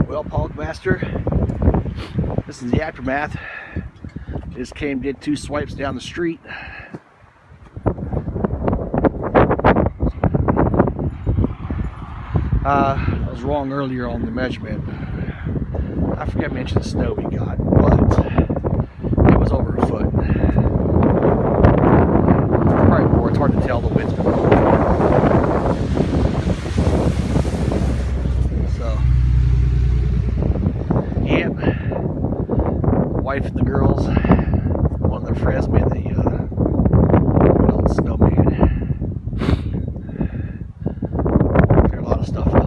Well, Master, this is the aftermath. Just did 2 swipes down the street. I was wrong earlier on the measurement. I forgot to mention the snow we got, but it was over a foot. Probably more. It's hard to tell. The wind's been blowing. So, yep. The wife and the girls, one of their friends made the old snowman. Cleared a lot of stuff out.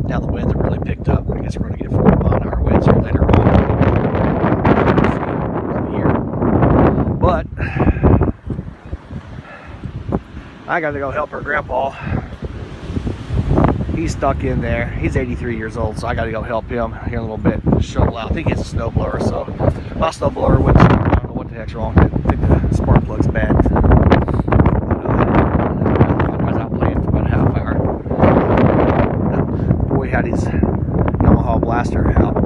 Now the winds have really picked up. I guess we're going to get 40-mile-an-hour winds here later on here. But I got to go help her grandpa. He's stuck in there. He's 83 years old, so I got to go help him here in a little bit. Shovel out. I think it's a snowblower, so my snowblower wouldn't start. I don't know what the heck's wrong. I think the spark plug's bad. I was out playing for about a half hour. The boy had his Yamaha blaster out.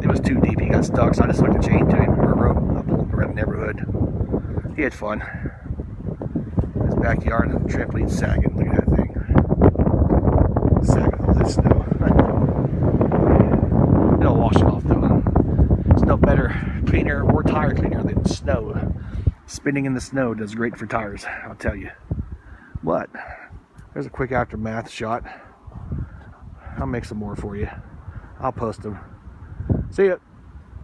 It was too deep. He got stuck, so I just hooked a chain to him, or a rope. I pulled him around the neighborhood. He had fun. His backyard, the trampoline's sagging. Look at that thing. Sagging all that snow. It'll wash it off though. There's no better cleaner or tire cleaner than snow. Spinning in the snow does great for tires, I'll tell you. But there's a quick aftermath shot. I'll make some more for you. I'll post them. See ya.